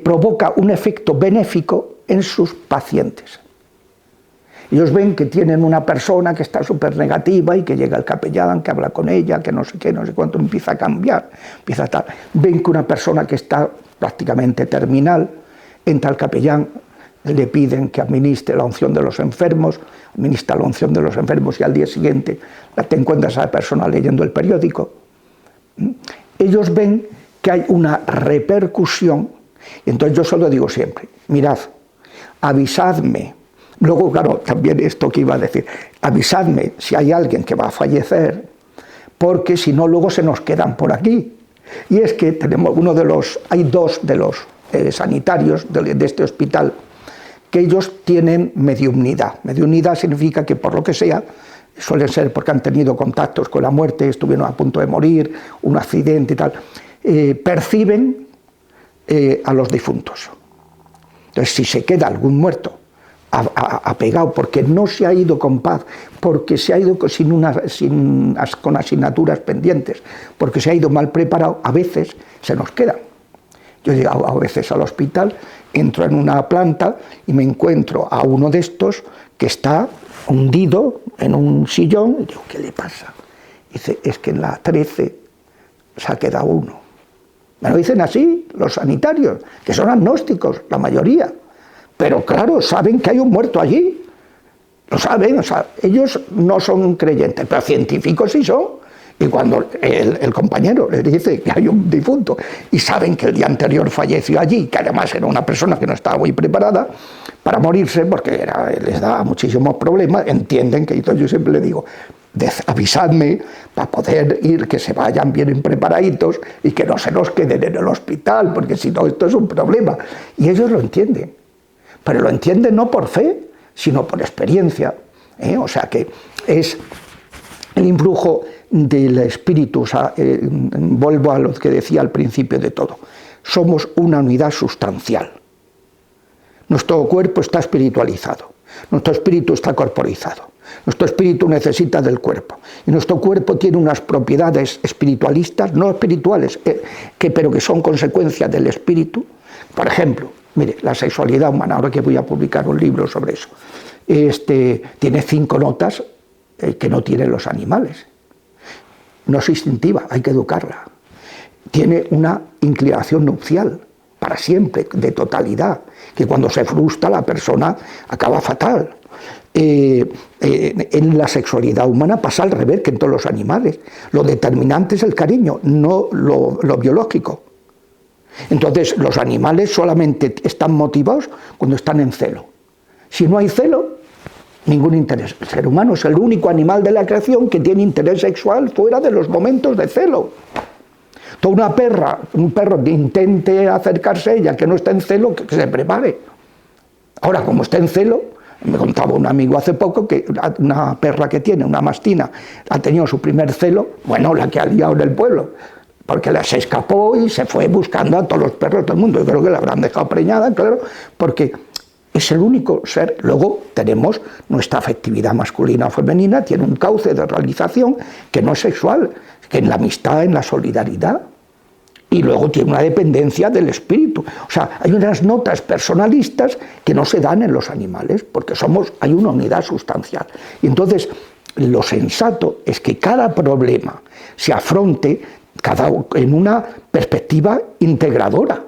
provoca un efecto benéfico en sus pacientes. Ellos ven que tienen una persona que está súper negativa y que llega el capellán, que habla con ella, que no sé qué, no sé cuánto, empieza a cambiar, empieza a tal. Ven que una persona que está prácticamente terminal, entra al capellán, le piden que administre la unción de los enfermos, administra la unción de los enfermos y al día siguiente te encuentras a la persona leyendo el periódico. Ellos ven que hay una repercusión, y entonces yo solo digo siempre, mirad, avisadme. Luego, claro, también esto que iba a decir, avisadme si hay alguien que va a fallecer, porque si no, luego se nos quedan por aquí. Y es que tenemos hay dos de los sanitarios de este hospital que ellos tienen mediumnidad. Mediumnidad significa que por lo que sea, suelen ser porque han tenido contactos con la muerte, estuvieron a punto de morir, un accidente y tal, perciben a los difuntos. Entonces, si se queda algún muerto apegado porque no se ha ido con paz, porque se ha ido con asignaturas pendientes, porque se ha ido mal preparado, a veces se nos quedan. Yo he llegado a veces al hospital, entro en una planta y me encuentro a uno de estos que está hundido en un sillón, y digo, ¿qué le pasa? Dice, es que en la 13 se ha quedado uno. Me lo dicen así los sanitarios, que son agnósticos, la mayoría. Pero claro, saben que hay un muerto allí. Lo saben, o sea, ellos no son creyentes, pero científicos sí son. Y cuando el compañero les dice que hay un difunto y saben que el día anterior falleció allí, que además era una persona que no estaba muy preparada para morirse porque les daba muchísimos problemas, entienden que yo siempre les digo, avisadme para poder ir, que se vayan bien preparaditos y que no se nos queden en el hospital, porque si no esto es un problema. Y ellos lo entienden, pero lo entienden no por fe, sino por experiencia. O sea que es el influjo del espíritu, o sea, vuelvo a lo que decía al principio de todo, somos una unidad sustancial. Nuestro cuerpo está espiritualizado, nuestro espíritu está corporizado, nuestro espíritu necesita del cuerpo, y nuestro cuerpo tiene unas propiedades espiritualistas, no espirituales, pero que son consecuencia del espíritu. Por ejemplo, mire, la sexualidad humana, ahora que voy a publicar un libro sobre eso, tiene 5 notas que no tienen los animales. No es instintiva, hay que educarla. Tiene una inclinación nupcial, para siempre, de totalidad, que cuando se frustra la persona acaba fatal. En la sexualidad humana pasa al revés que en todos los animales. Lo determinante es el cariño, no lo biológico. Entonces, los animales solamente están motivados cuando están en celo. Si no hay celo, ningún interés. El ser humano es el único animal de la creación que tiene interés sexual fuera de los momentos de celo. Toda un perro que intente acercarse a ella, que no está en celo, que se prepare. Ahora, como está en celo, me contaba un amigo hace poco que una perra que tiene, una mastina, ha tenido su primer celo, bueno, la que ha liado en el pueblo, porque se escapó y se fue buscando a todos los perros de todo el mundo. Yo creo que la habrán dejado preñada, claro, porque es el único ser. Luego tenemos nuestra afectividad masculina o femenina, tiene un cauce de realización que no es sexual, que en la amistad, en la solidaridad, y luego tiene una dependencia del espíritu. O sea, hay unas notas personalistas que no se dan en los animales, porque hay una unidad sustancial. Y entonces, lo sensato es que cada problema se afronte en una perspectiva integradora.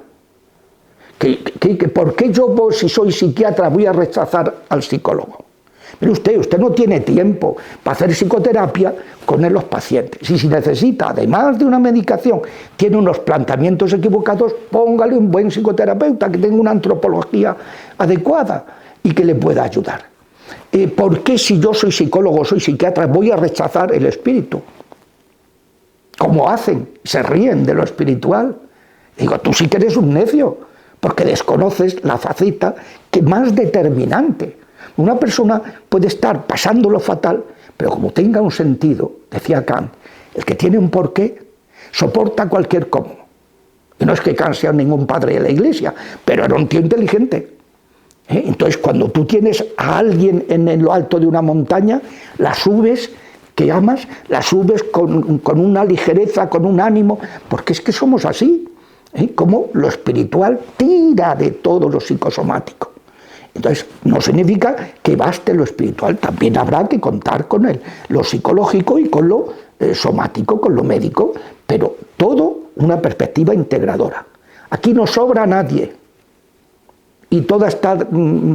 ¿Por qué yo, si soy psiquiatra, voy a rechazar al psicólogo? Pero usted no tiene tiempo para hacer psicoterapia con los pacientes. Y si necesita, además de una medicación, tiene unos planteamientos equivocados, póngale un buen psicoterapeuta que tenga una antropología adecuada y que le pueda ayudar. ¿Por qué si yo soy psicólogo, soy psiquiatra, voy a rechazar el espíritu? ¿Cómo hacen? Se ríen de lo espiritual. Digo, tú sí que eres un necio, porque desconoces la faceta que más determinante. Una persona puede estar pasándolo fatal, pero como tenga un sentido, decía Kant, el que tiene un porqué soporta cualquier cómo. Y no es que Kant sea ningún padre de la Iglesia, pero era un tío inteligente. Entonces, cuando tú tienes a alguien en lo alto de una montaña, la subes, que amas, la subes con una ligereza, con un ánimo, porque es que somos así. Como lo espiritual tira de todo lo psicosomático. Entonces, no significa que baste lo espiritual, también habrá que contar con lo psicológico y con lo somático, con lo médico, pero todo una perspectiva integradora. Aquí no sobra nadie. Y todo este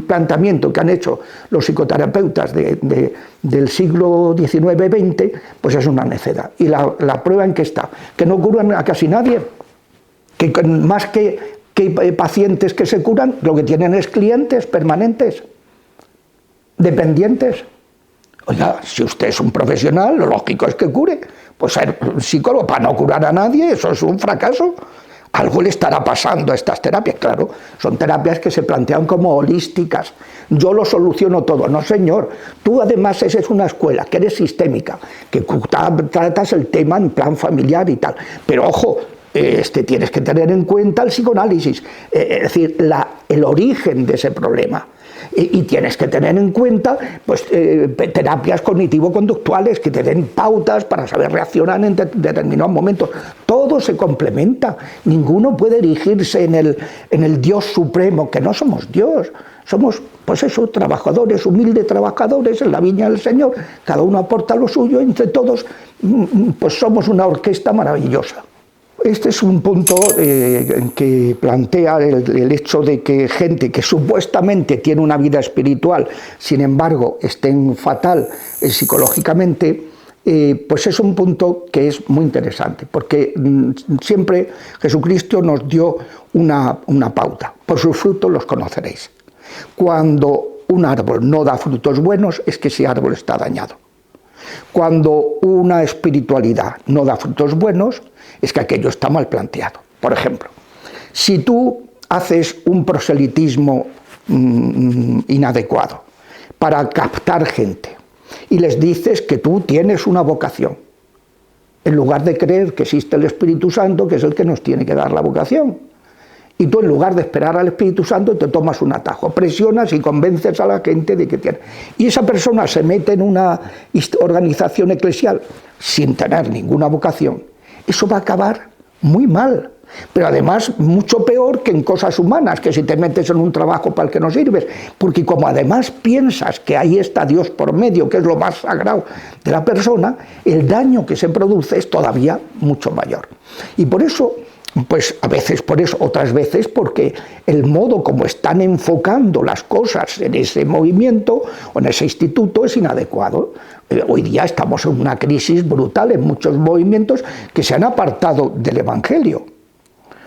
planteamiento que han hecho los psicoterapeutas del siglo XIX-XX, pues es una necedad. Y la prueba en que está, que no curan a casi nadie, que más que que pacientes que se curan lo que tienen es clientes permanentes, dependientes. Oiga, si usted es un profesional, lo lógico es que cure. Pues ser psicólogo para no curar a nadie, eso es un fracaso. Algo le estará pasando a estas terapias, claro, son terapias que se plantean como holísticas. Yo lo soluciono todo. No, señor, tú además esa es una escuela, que eres sistémica, que tratas el tema en plan familiar y tal. Pero ojo, tienes que tener en cuenta el psicoanálisis, es decir, el origen de ese problema. Y tienes que tener en cuenta pues, terapias cognitivo-conductuales que te den pautas para saber reaccionar en determinados momentos. Todo se complementa. Ninguno puede erigirse en el Dios supremo, que no somos Dios. Somos, pues eso, trabajadores, humildes trabajadores en la viña del Señor. Cada uno aporta lo suyo, entre todos pues somos una orquesta maravillosa. Este es un punto que plantea el hecho de que gente que supuestamente tiene una vida espiritual, sin embargo, estén fatal psicológicamente, pues es un punto que es muy interesante, porque siempre Jesucristo nos dio una pauta. Por sus frutos los conoceréis. Cuando un árbol no da frutos buenos, es que ese árbol está dañado. Cuando una espiritualidad no da frutos buenos, es que aquello está mal planteado. Por ejemplo, si tú haces un proselitismo inadecuado para captar gente y les dices que tú tienes una vocación, en lugar de creer que existe el Espíritu Santo, que es el que nos tiene que dar la vocación, y tú en lugar de esperar al Espíritu Santo te tomas un atajo, presionas y convences a la gente de que tiene. Y esa persona se mete en una organización eclesial sin tener ninguna vocación. Eso va a acabar muy mal, pero además mucho peor que en cosas humanas, que si te metes en un trabajo para el que no sirves, porque como además piensas que ahí está Dios por medio, que es lo más sagrado de la persona, el daño que se produce es todavía mucho mayor. Y por eso, pues a veces por eso, otras veces porque el modo como están enfocando las cosas en ese movimiento o en ese instituto es inadecuado. Hoy día estamos en una crisis brutal en muchos movimientos que se han apartado del Evangelio.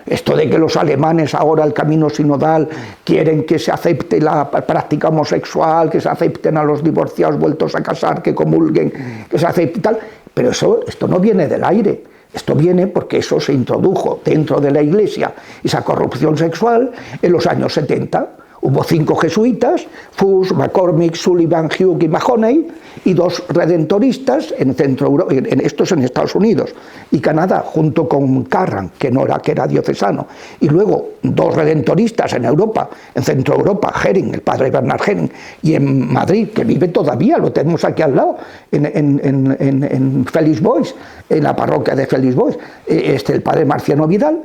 Esto de que los alemanes ahora el camino sinodal quieren que se acepte la práctica homosexual, que se acepten a los divorciados vueltos a casar, que comulguen, que se acepte tal, pero esto no viene del aire. Esto viene porque eso se introdujo dentro de la Iglesia, esa corrupción sexual, en los años 70. Hubo 5 jesuitas, Fuchs, McCormick, Sullivan, Hugh y Mahoney, y 2 redentoristas en Centro Europa, estos en Estados Unidos y Canadá, junto con Carran, que era diocesano, y luego 2 redentoristas en Europa, en Centro Europa, Hering, el padre Bernard Hering, y en Madrid, que vive todavía, lo tenemos aquí al lado, en Félix Boix, en la parroquia de Félix Boix, el padre Marciano Vidal,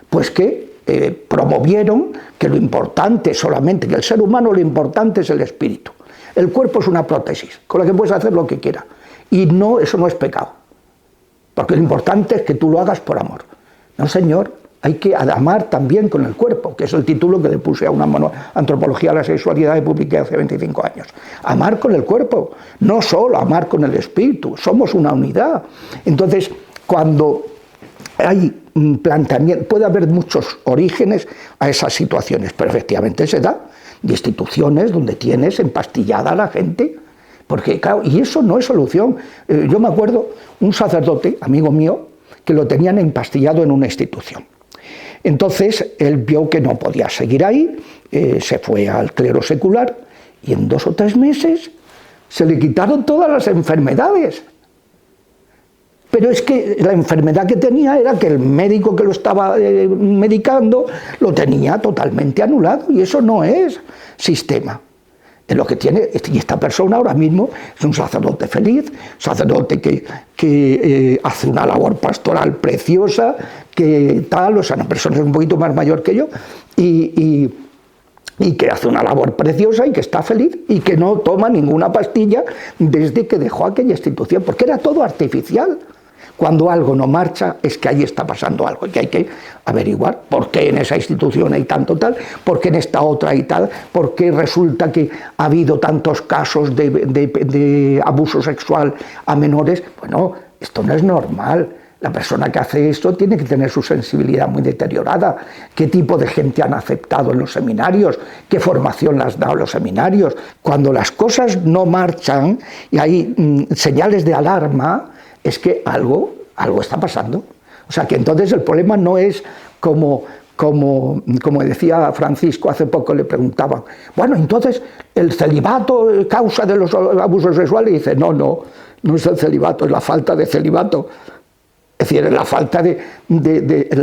pues que promovieron que lo importante solamente, que el ser humano lo importante es el espíritu. El cuerpo es una prótesis, con la que puedes hacer lo que quieras. Y no, eso no es pecado. Porque lo importante es que tú lo hagas por amor. No, señor, hay que amar también con el cuerpo, que es el título que le puse a una antropología de la sexualidad que publiqué hace 25 años. Amar con el cuerpo, no solo amar con el espíritu, somos una unidad. Entonces, cuando hay planteamiento, puede haber muchos orígenes a esas situaciones, pero efectivamente se da de instituciones donde tienes empastillada a la gente, porque claro, y eso no es solución. Yo me acuerdo un sacerdote, amigo mío, que lo tenían empastillado en una institución. Entonces él vio que no podía seguir ahí, se fue al clero secular y en 2 o 3 meses se le quitaron todas las enfermedades. Pero es que la enfermedad que tenía era que el médico que lo estaba medicando lo tenía totalmente anulado, y eso no es sistema. Es lo que tiene, y esta persona ahora mismo es un sacerdote feliz, sacerdote que hace una labor pastoral preciosa, que tal, o sea, una persona un poquito más mayor que yo, y que hace una labor preciosa y que está feliz y que no toma ninguna pastilla desde que dejó aquella institución, porque era todo artificial. Cuando algo no marcha es que ahí está pasando algo y que hay que averiguar por qué en esa institución hay tanto tal, por qué en esta otra hay tal, por qué resulta que ha habido tantos casos de abuso sexual a menores. Bueno, esto no es normal. La persona que hace esto tiene que tener su sensibilidad muy deteriorada. ¿Qué tipo de gente han aceptado en los seminarios? ¿Qué formación les han dado los seminarios? Cuando las cosas no marchan y hay señales de alarma, es que algo está pasando. O sea, que entonces el problema no es como decía Francisco hace poco, le preguntaban, bueno, entonces el celibato causa de los abusos sexuales, y dice, no es el celibato, es la falta de celibato. Es decir, la falta de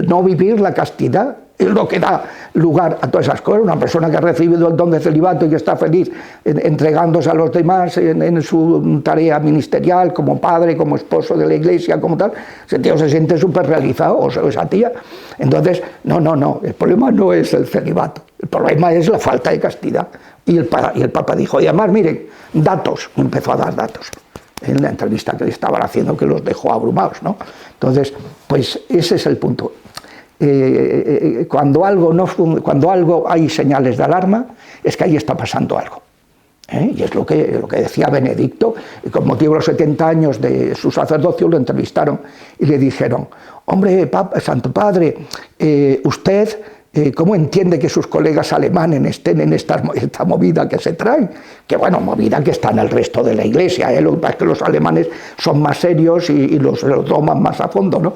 no vivir la castidad es lo que da lugar a todas esas cosas. Una persona que ha recibido el don de celibato y que está feliz entregándose a los demás en su tarea ministerial, como padre, como esposo de la iglesia, como tal, ese tío se siente súper realizado, o esa tía. Entonces, no, el problema no es el celibato, el problema es la falta de castidad. Y el Papa dijo, y además, miren, datos, empezó a dar datos en la entrevista que le estaban haciendo, que los dejó abrumados, ¿no? Entonces, pues ese es el punto. Cuando algo hay señales de alarma, es que ahí está pasando algo. Y es lo que decía Benedicto, y con motivo de los 70 años de su sacerdocio lo entrevistaron y le dijeron, hombre, Santo Padre, usted... ¿cómo entiende que sus colegas alemanes estén en esta movida que se traen? Que bueno, movida que está en el resto de la iglesia, lo que pasa es que los alemanes son más serios y los toman más a fondo, ¿no?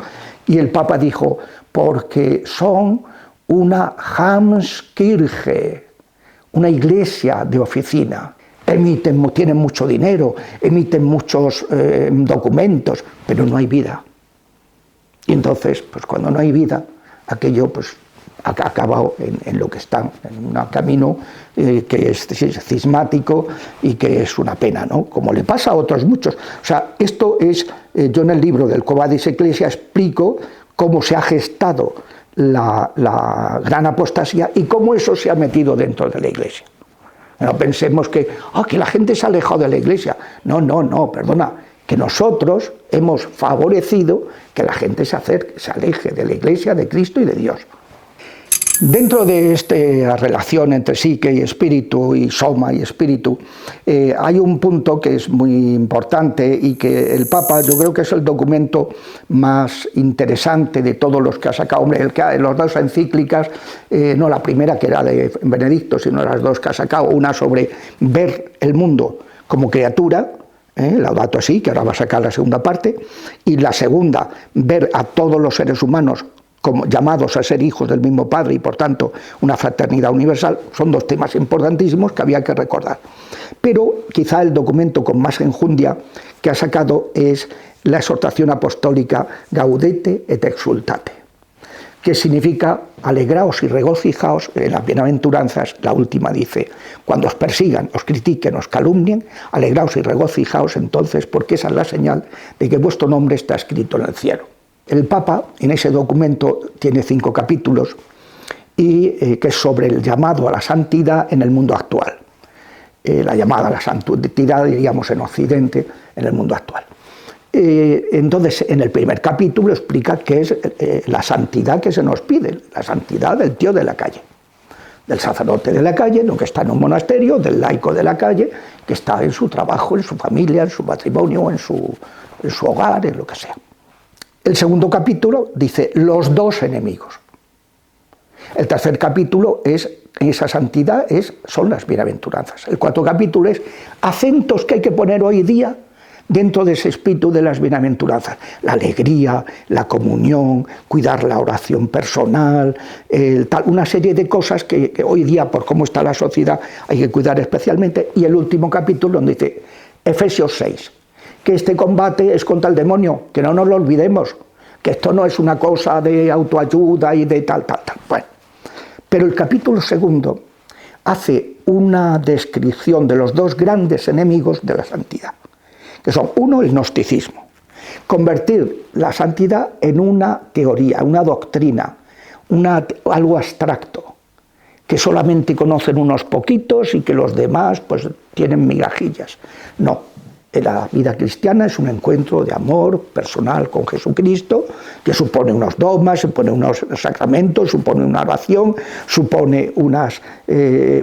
Y el Papa dijo, porque son una Hamskirche, una iglesia de oficina. Tienen mucho dinero, emiten muchos documentos, pero no hay vida. Y entonces, pues cuando no hay vida, aquello pues ha acabado en lo que está, en un camino que es cismático y que es una pena, ¿no? Como le pasa a otros muchos. O sea, esto es, yo en el libro del Quo Vadis Ecclesia explico cómo se ha gestado la gran apostasía y cómo eso se ha metido dentro de la iglesia. No pensemos que la gente se ha alejado de la iglesia. No, perdona, que nosotros hemos favorecido que la gente se aleje de la iglesia, de Cristo y de Dios. Dentro de esta relación entre psique y espíritu, y soma y espíritu, hay un punto que es muy importante y que el Papa, yo creo que es el documento más interesante de todos los que ha sacado. Hombre, las dos encíclicas, no la primera que era de Benedicto, sino las dos que ha sacado, una sobre ver el mundo como criatura, Laudato Si, que ahora va a sacar la segunda parte, y la segunda, ver a todos los seres humanos como llamados a ser hijos del mismo Padre y por tanto una fraternidad universal. Son dos temas importantísimos que había que recordar. Pero quizá el documento con más enjundia que ha sacado es la exhortación apostólica Gaudete et Exultate, que significa alegraos y regocijaos. En las bienaventuranzas, la última dice, cuando os persigan, os critiquen, os calumnien, alegraos y regocijaos entonces, porque esa es la señal de que vuestro nombre está escrito en el cielo. El Papa, en ese documento, tiene 5 capítulos, y que es sobre el llamado a la santidad en el mundo actual. La llamada a la santidad, diríamos, en Occidente, en el mundo actual. Entonces, en el primer capítulo explica qué es la santidad que se nos pide, la santidad del tío de la calle, del sacerdote de la calle, no que está en un monasterio, del laico de la calle, que está en su trabajo, en su familia, en su matrimonio, en su hogar, en lo que sea. El segundo capítulo dice los dos enemigos. El tercer capítulo es, esa santidad son las bienaventuranzas. El cuarto capítulo es acentos que hay que poner hoy día dentro de ese espíritu de las bienaventuranzas. La alegría, la comunión, cuidar la oración personal, una serie de cosas que hoy día, por cómo está la sociedad, hay que cuidar especialmente. Y el último capítulo donde dice Efesios 6. Que este combate es contra el demonio, que no nos lo olvidemos, que esto no es una cosa de autoayuda y de tal. Bueno, pero el capítulo segundo hace una descripción de los dos grandes enemigos de la santidad, que son, uno, el gnosticismo, convertir la santidad en una teoría, una doctrina, algo abstracto, que solamente conocen unos poquitos y que los demás pues tienen migajillas. No. La vida cristiana es un encuentro de amor personal con Jesucristo, que supone unos dogmas, supone unos sacramentos, supone una oración, supone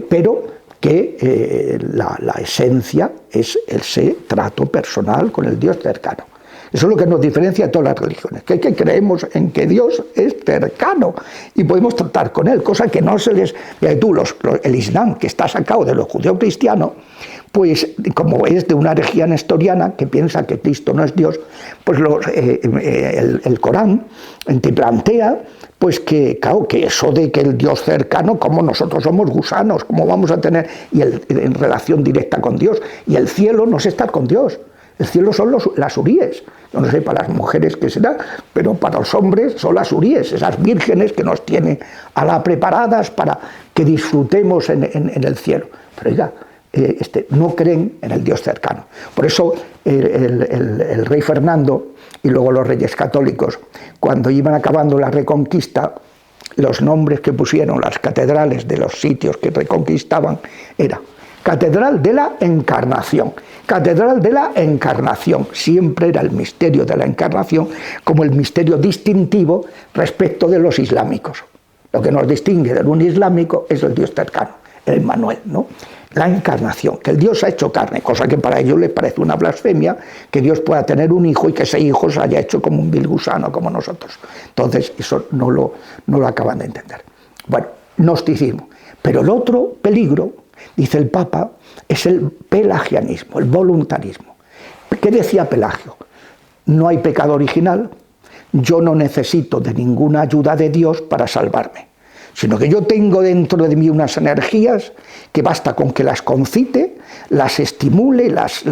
pero que la esencia es ese trato personal con el Dios cercano. Eso es lo que nos diferencia de todas las religiones, que creemos en que Dios es cercano y podemos tratar con Él, cosa que no se les... el Islam, que está sacado de los judeocristianos, pues como es de una herejía nestoriana que piensa que Cristo no es Dios, pues el Corán te plantea pues que, claro, que eso de que el Dios cercano, como nosotros somos gusanos, cómo vamos a tener en relación directa con Dios, y el cielo no es estar con Dios. El cielo son las huríes. Yo no sé para las mujeres qué será, pero para los hombres son las huríes, esas vírgenes que nos tienen preparadas para que disfrutemos en el cielo. Pero oiga, no creen en el Dios cercano. Por eso el rey Fernando y luego los reyes católicos, cuando iban acabando la Reconquista, los nombres que pusieron las catedrales de los sitios que reconquistaban era Catedral de la Encarnación. Catedral de la Encarnación. Siempre era el misterio de la Encarnación como el misterio distintivo respecto de los islámicos. Lo que nos distingue de un islámico es el Dios cercano, el Emmanuel, ¿no? La Encarnación, que el Dios ha hecho carne, cosa que para ellos les parece una blasfemia, que Dios pueda tener un hijo y que ese hijo se haya hecho como un vil gusano, como nosotros. Entonces, eso no lo acaban de entender. Bueno, gnosticismo. Pero el otro peligro, dice el Papa, es el pelagianismo, el voluntarismo. ¿Qué decía Pelagio? No hay pecado original, yo no necesito de ninguna ayuda de Dios para salvarme, sino que yo tengo dentro de mí unas energías que basta con que las concite, las estimule, las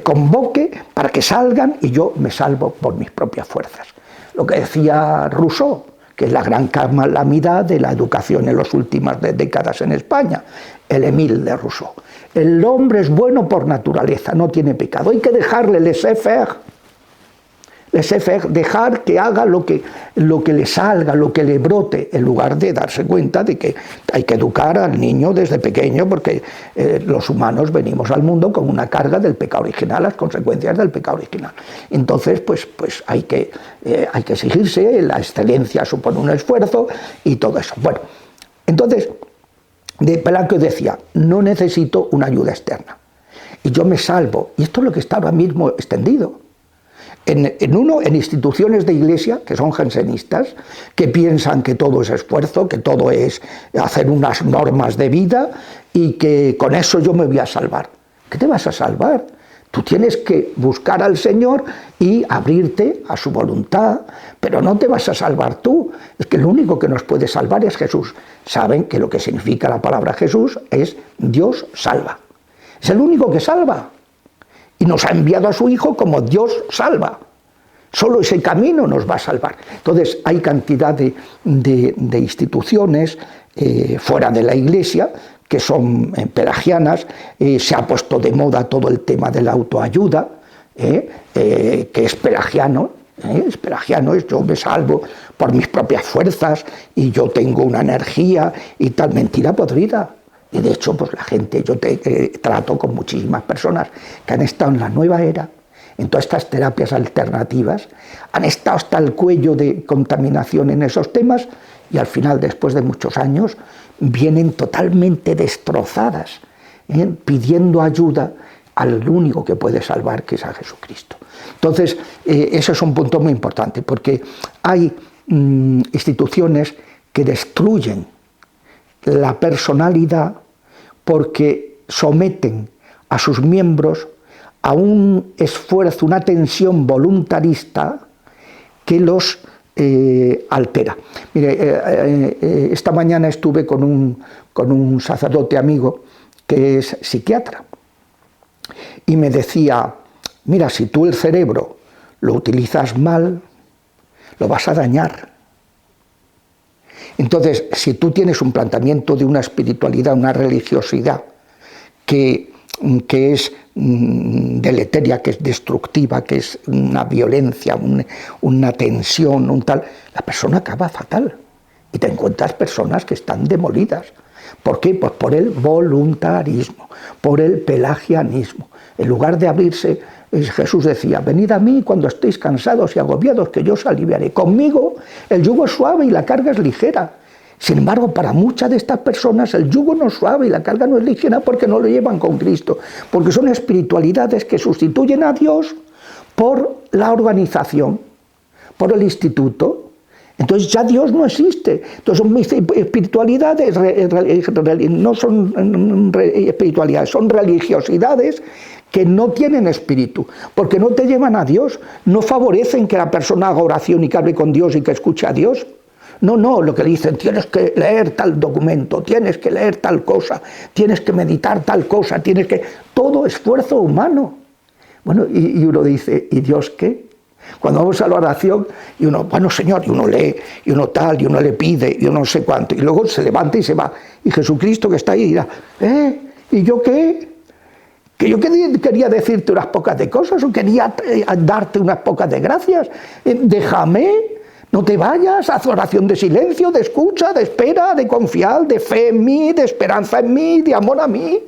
convoque para que salgan y yo me salvo por mis propias fuerzas. Lo que decía Rousseau, que es la gran calamidad de la educación en las últimas décadas en España, el Émile de Rousseau. El hombre es bueno por naturaleza, no tiene pecado, hay que dejarle laissez-faire, dejar que haga lo que le salga, lo que le brote, en lugar de darse cuenta de que hay que educar al niño desde pequeño, porque los humanos venimos al mundo con una carga del pecado original, las consecuencias del pecado original. Entonces, pues hay que exigirse, la excelencia supone un esfuerzo y todo eso. Bueno, entonces, de Pelagio decía, no necesito una ayuda externa, y yo me salvo, y esto es lo que está ahora mismo extendido. En instituciones de iglesia, que son jansenistas, que piensan que todo es esfuerzo, que todo es hacer unas normas de vida y que con eso yo me voy a salvar. ¿Qué te vas a salvar? Tú tienes que buscar al Señor y abrirte a su voluntad, pero no te vas a salvar tú. Es que lo único que nos puede salvar es Jesús. Saben que lo que significa la palabra Jesús es Dios salva. Es el único que salva. Y nos ha enviado a su Hijo como Dios salva. Solo ese camino nos va a salvar. Entonces hay cantidad de instituciones fuera de la Iglesia que son pelagianas. Se ha puesto de moda todo el tema de la autoayuda, que es pelagiano. Es pelagiano, yo me salvo por mis propias fuerzas y yo tengo una energía y tal. Mentira podrida. Y de hecho, pues la gente, yo trato con muchísimas personas que han estado en la nueva era, en todas estas terapias alternativas, han estado hasta el cuello de contaminación en esos temas y al final, después de muchos años, vienen totalmente destrozadas, pidiendo ayuda al único que puede salvar, que es a Jesucristo. Entonces, eso es un punto muy importante, porque hay instituciones que destruyen la personalidad porque someten a sus miembros a un esfuerzo, una tensión voluntarista que los altera. Mire, esta mañana estuve con un sacerdote amigo que es psiquiatra y me decía, mira, si tú el cerebro lo utilizas mal, lo vas a dañar. Entonces, si tú tienes un planteamiento de una espiritualidad, una religiosidad que es deleteria, que es destructiva, que es una violencia, una tensión, la persona acaba fatal. Y te encuentras personas que están demolidas. ¿Por qué? Pues por el voluntarismo, por el pelagianismo. En lugar de abrirse, Jesús decía, venid a mí cuando estéis cansados y agobiados, que yo os aliviaré. Conmigo el yugo es suave y la carga es ligera. Sin embargo, para muchas de estas personas el yugo no es suave y la carga no es ligera porque no lo llevan con Cristo, porque son espiritualidades que sustituyen a Dios por la organización, por el instituto. Entonces ya Dios no existe. Entonces son espiritualidades, no son espiritualidades, son religiosidades que no tienen espíritu, porque no te llevan a Dios, no favorecen que la persona haga oración y que hable con Dios y que escuche a Dios. No, lo que dicen, tienes que leer tal documento, tienes que leer tal cosa, tienes que meditar tal cosa, tienes que... Todo esfuerzo humano. Bueno, y uno dice, ¿y Dios qué? Cuando vamos a la oración, y uno, bueno, Señor, y uno lee, y uno tal, y uno le pide, y uno no sé cuánto, y luego se levanta y se va. Y Jesucristo que está ahí dirá, ¿y yo qué? Que yo quería decirte unas pocas de cosas, o quería darte unas pocas de gracias. Déjame, no te vayas, haz oración de silencio, de escucha, de espera, de confiar, de fe en mí, de esperanza en mí, de amor a mí.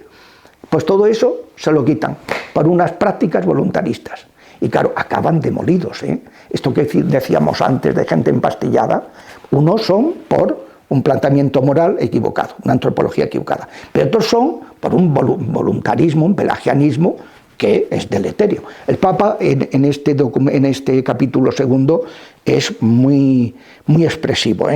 Pues todo eso se lo quitan por unas prácticas voluntaristas. Y claro, acaban demolidos. Esto que decíamos antes de gente empastillada, unos son por un planteamiento moral equivocado, una antropología equivocada, pero otros son por un voluntarismo, un pelagianismo que es deleterio. El Papa en este capítulo segundo es muy expresivo,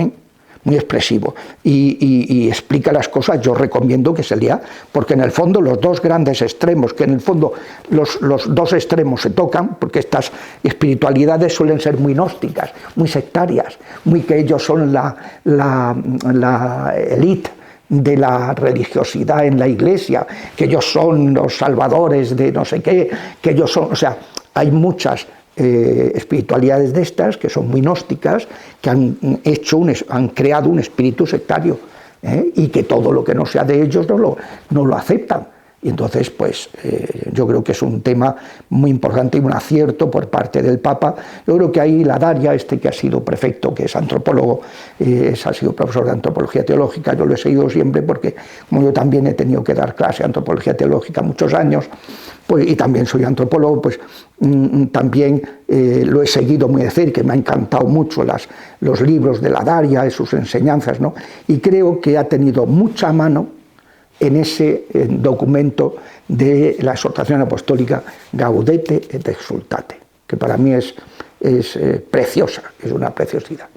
muy expresivo, y explica las cosas. Yo recomiendo que se lea, porque en el fondo los dos grandes extremos, que en el fondo los dos extremos se tocan, porque estas espiritualidades suelen ser muy gnósticas, muy sectarias, muy que ellos son la élite de la religiosidad en la Iglesia, que ellos son los salvadores de no sé qué, que ellos son, o sea, hay muchas espiritualidades de estas que son muy gnósticas, que han creado un espíritu sectario, y que todo lo que no sea de ellos no lo aceptan. Y entonces, pues, yo creo que es un tema muy importante y un acierto por parte del Papa. Yo creo que ahí la Daria, que ha sido prefecto, que es antropólogo, ha sido profesor de antropología teológica, yo lo he seguido siempre porque, como yo también he tenido que dar clase de antropología teológica muchos años, pues, y también soy antropólogo, pues también lo he seguido muy de cerca, que me ha encantado mucho los libros de la Daria y sus enseñanzas, ¿no? Y creo que ha tenido mucha mano en ese documento de la exhortación apostólica Gaudete et Exsultate, que para mí es preciosa, es una preciosidad.